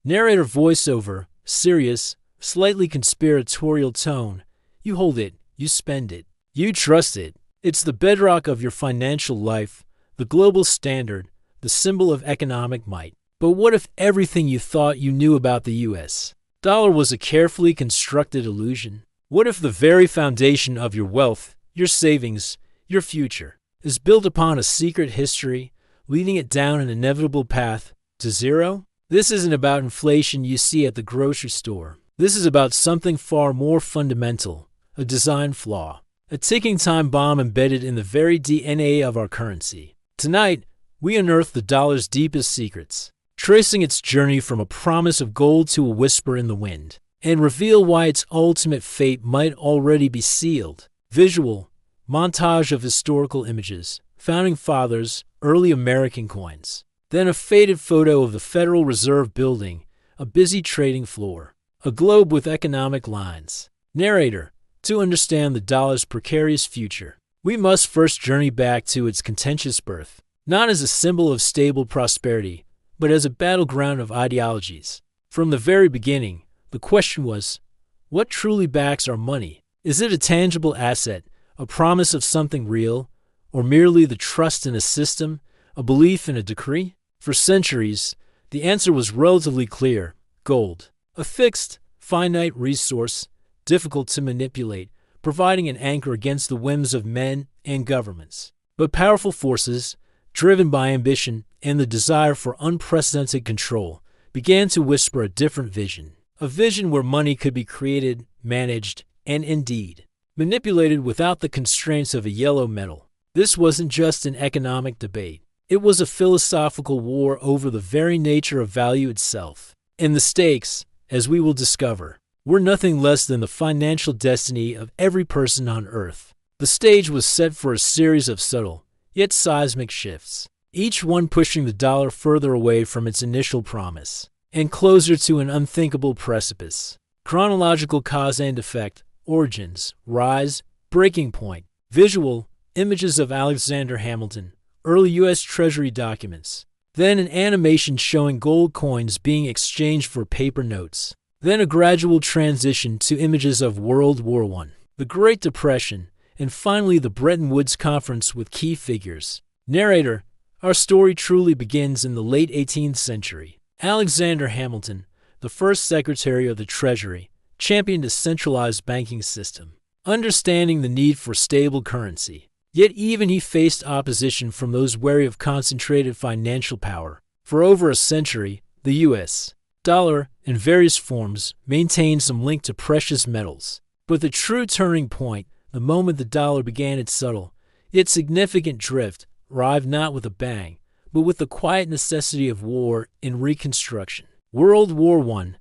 Narrator voiceover, serious, slightly conspiratorial tone. You hold it, you spend it, you trust it. It's the bedrock of your financial life, the global standard, the symbol of economic might. But what if everything you thought you knew about the US dollar was a carefully constructed illusion? What if the very foundation of your wealth, your savings, your future, is built upon a secret history, leading it down an inevitable path to zero? This isn't about inflation you see at the grocery store. This is about something far more fundamental, a design flaw, a ticking time bomb embedded in the very DNA of our currency. Tonight, we unearth the dollar's deepest secrets, tracing its journey from a promise of gold to a whisper in the wind, and reveal why its ultimate fate might already be sealed. Visual, montage of historical images, founding fathers, early American coins. Then a faded photo of the Federal Reserve Building, a busy trading floor, a globe with economic lines. Narrator, to understand the dollar's precarious future, we must first journey back to its contentious birth, not as a symbol of stable prosperity, but as a battleground of ideologies. From the very beginning, the question was, what truly backs our money? Is it a tangible asset, a promise of something real, or merely the trust in a system, a belief in a decree? For centuries, the answer was relatively clear: gold. A fixed, finite resource, difficult to manipulate, providing an anchor against the whims of men and governments. But powerful forces, driven by ambition and the desire for unprecedented control, began to whisper a different vision. A vision where money could be created, managed, and indeed, manipulated without the constraints of a yellow metal. This wasn't just an economic debate. It was a philosophical war over the very nature of value itself. And the stakes, as we will discover, were nothing less than the financial destiny of every person on Earth. The stage was set for a series of subtle, yet seismic shifts, each one pushing the dollar further away from its initial promise and closer to an unthinkable precipice. Chronological cause and effect, origins, rise, breaking point. Visual, images of Alexander Hamilton, early U.S. Treasury documents. Then an animation showing gold coins being exchanged for paper notes. Then a gradual transition to images of World War I, the Great Depression, and finally the Bretton Woods Conference with key figures. Narrator, our story truly begins in the late 18th century. Alexander Hamilton, the first Secretary of the Treasury, championed a centralized banking system, understanding the need for stable currency. Yet even he faced opposition from those wary of concentrated financial power. For over a century, the U.S. dollar, in various forms, maintained some link to precious metals. But the true turning point, the moment the dollar began its subtle, yet significant drift, arrived not with a bang, but with the quiet necessity of war and reconstruction. World War I,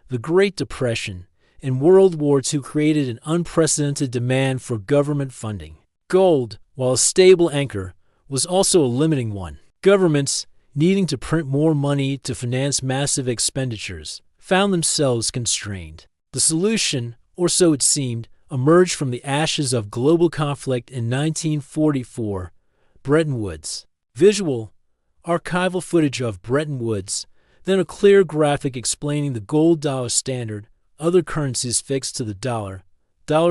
the Great Depression, and World War II created an unprecedented demand for government funding. Gold, while a stable anchor, was also a limiting one. Governments, needing to print more money to finance massive expenditures, found themselves constrained. The solution, or so it seemed, emerged from the ashes of global conflict in 1944, Bretton Woods. Visual, archival footage of Bretton Woods, then a clear graphic explaining the gold dollar standard, other currencies fixed to the dollar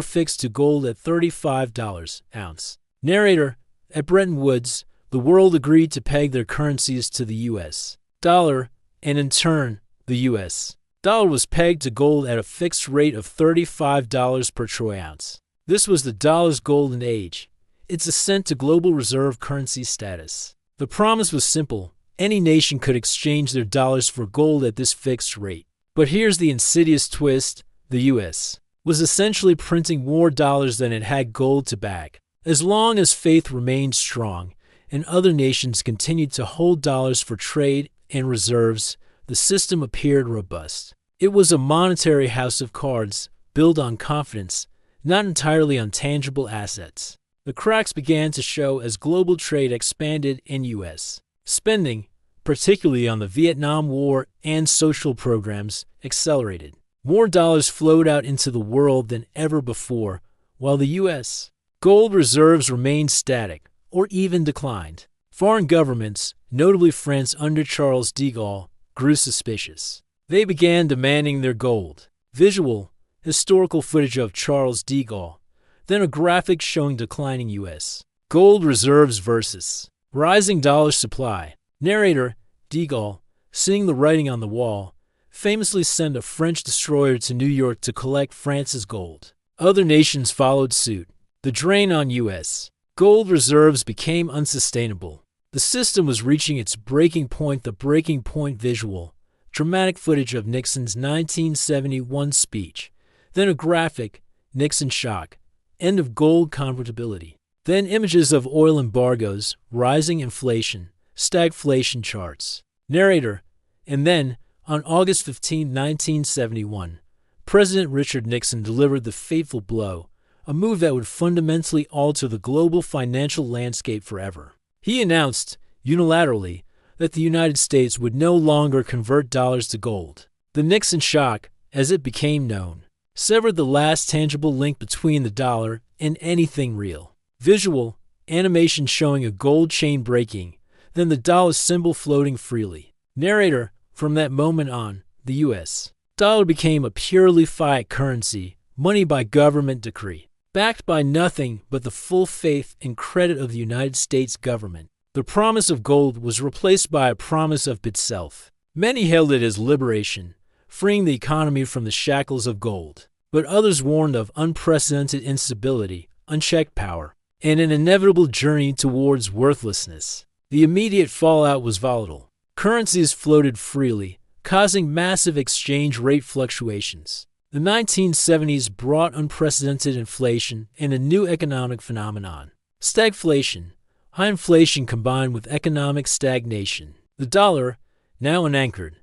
fixed to gold at $35 ounce. Narrator, at Bretton Woods, the world agreed to peg their currencies to the U.S. dollar, and in turn, the U.S. dollar was pegged to gold at a fixed rate of $35 per troy ounce. This was the dollar's golden age, its ascent to global reserve currency status. The promise was simple: any nation could exchange their dollars for gold at this fixed rate. But here's the insidious twist: the U.S. was essentially printing more dollars than it had gold to back. As long as faith remained strong and other nations continued to hold dollars for trade and reserves, the system appeared robust. It was a monetary house of cards built on confidence, not entirely on tangible assets. The cracks began to show as global trade expanded and U.S. spending, particularly on the Vietnam War and social programs, accelerated. More dollars flowed out into the world than ever before, while the U.S. gold reserves remained static or even declined. Foreign governments, notably France under Charles de Gaulle, grew suspicious. They began demanding their gold. Visual, historical footage of Charles de Gaulle. Then a graphic showing declining U.S. gold reserves versus rising dollar supply. Narrator, de Gaulle, seeing the writing on the wall, famously sent a French destroyer to New York to collect France's gold. Other nations followed suit. The drain on U.S. gold reserves became unsustainable. The system was reaching its breaking point. The breaking point visual, dramatic footage of Nixon's 1971 speech. Then a graphic, Nixon shock, end of gold convertibility. Then images of oil embargoes, rising inflation, stagflation charts. Narrator, and then, on August 15, 1971, President Richard Nixon delivered the fateful blow, a move that would fundamentally alter the global financial landscape forever. He announced, unilaterally, that the United States would no longer convert dollars to gold. The Nixon shock, as it became known, severed the last tangible link between the dollar and anything real. Visual, animation showing a gold chain breaking, then the dollar symbol floating freely. Narrator, from that moment on, the U.S. dollar became a purely fiat currency, money by government decree, backed by nothing but the full faith and credit of the United States government. The promise of gold was replaced by a promise of itself. Many hailed it as liberation, freeing the economy from the shackles of gold. But others warned of unprecedented instability, unchecked power, and an inevitable journey towards worthlessness. The immediate fallout was volatile. Currencies floated freely, causing massive exchange rate fluctuations. The 1970s brought unprecedented inflation and a new economic phenomenon, stagflation. High inflation combined with economic stagnation. The dollar, now unanchored,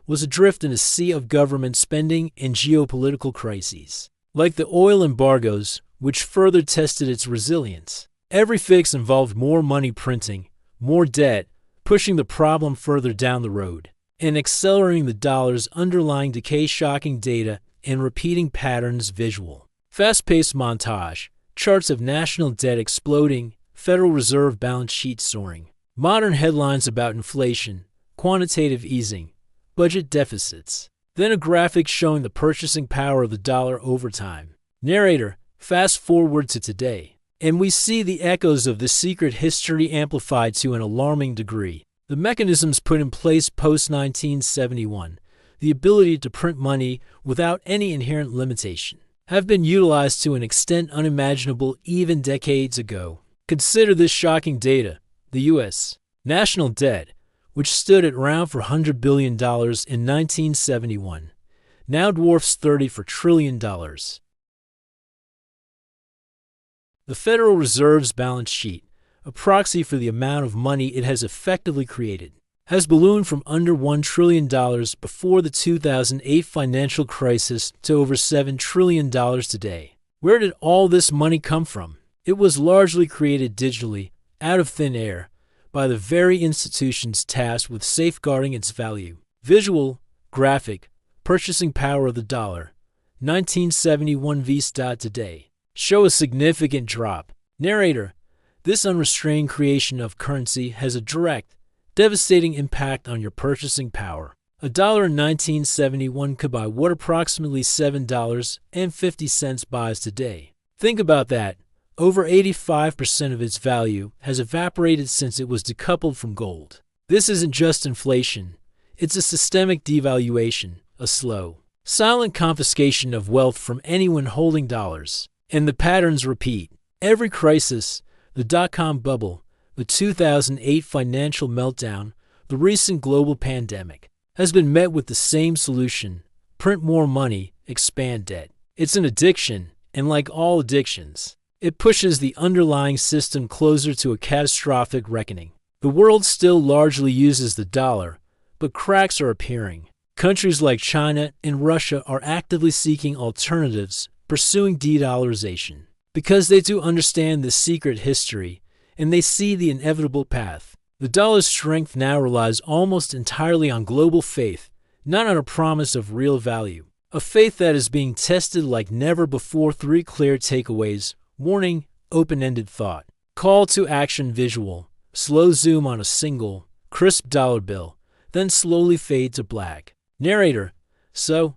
was adrift in a sea of government spending and geopolitical crises. Like the oil embargoes, which further tested its resilience, every fix involved more money printing, more debt, pushing the problem further down the road, and accelerating the dollar's underlying decay. Shocking data and repeating patterns. Visual, fast-paced montage, charts of national debt exploding, Federal Reserve balance sheet soaring, modern headlines about inflation, quantitative easing, budget deficits. Then a graphic showing the purchasing power of the dollar over time. Narrator, fast forward to today, and we see the echoes of this secret history amplified to an alarming degree. The mechanisms put in place post-1971, the ability to print money without any inherent limitation, have been utilized to an extent unimaginable even decades ago. Consider this shocking data. The U.S. national debt, which stood at around $400 billion in 1971, now dwarfs $34 trillion. The Federal Reserve's balance sheet, a proxy for the amount of money it has effectively created, has ballooned from under $1 trillion before the 2008 financial crisis to over $7 trillion today. Where did all this money come from? It was largely created digitally, out of thin air, by the very institutions tasked with safeguarding its value. Visual, graphic, purchasing power of the dollar, 1971 vs. today, show a significant drop. Narrator, this unrestrained creation of currency has a direct, devastating impact on your purchasing power. A dollar in 1971 could buy what approximately $7.50 buys today. Think about that. Over 85% of its value has evaporated since it was decoupled from gold. This isn't just inflation. It's a systemic devaluation, a slow, silent confiscation of wealth from anyone holding dollars. And the patterns repeat. Every crisis, the dot-com bubble, the 2008 financial meltdown, the recent global pandemic, has been met with the same solution: print more money, expand debt. It's an addiction, and like all addictions, it pushes the underlying system closer to a catastrophic reckoning. The world still largely uses the dollar, but cracks are appearing. Countries like China and Russia are actively seeking alternatives, pursuing de-dollarization, because they do understand the secret history, and they see the inevitable path. The dollar's strength now relies almost entirely on global faith, not on a promise of real value. A faith that is being tested like never before. 3 clear takeaways. Warning, open-ended thought. Call to action. Visual, slow zoom on a single, crisp dollar bill, then slowly fade to black. Narrator, So,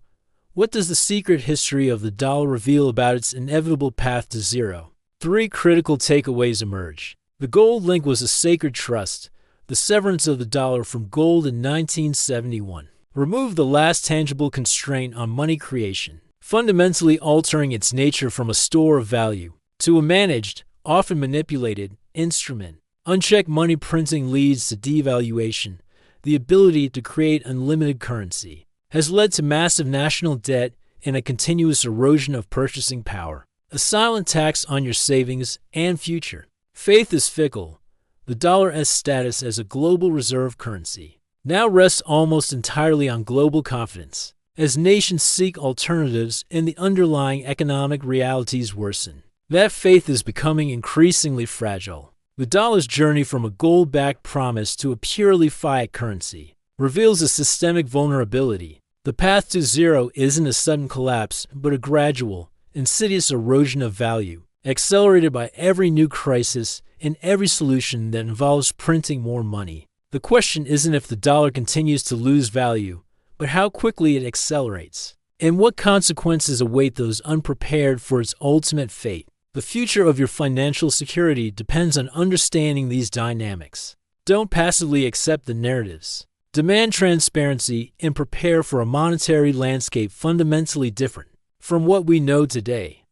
what does the secret history of the dollar reveal about its inevitable path to zero? 3 critical takeaways emerge. The gold link was a sacred trust, the severance of the dollar from gold in 1971 removed the last tangible constraint on money creation, fundamentally altering its nature from a store of value to a managed, often manipulated, instrument. Unchecked money printing leads to devaluation. The ability to create unlimited currency has led to massive national debt and a continuous erosion of purchasing power, a silent tax on your savings and future. Faith is fickle. The dollar's status as a global reserve currency now rests almost entirely on global confidence, as nations seek alternatives and the underlying economic realities worsen. That faith is becoming increasingly fragile. The dollar's journey from a gold-backed promise to a purely fiat currency reveals a systemic vulnerability. The path to zero isn't a sudden collapse, but a gradual, insidious erosion of value, accelerated by every new crisis and every solution that involves printing more money. The question isn't if the dollar continues to lose value, but how quickly it accelerates, and what consequences await those unprepared for its ultimate fate. The future of your financial security depends on understanding these dynamics. Don't passively accept the narratives. Demand transparency and prepare for a monetary landscape fundamentally different from what we know today.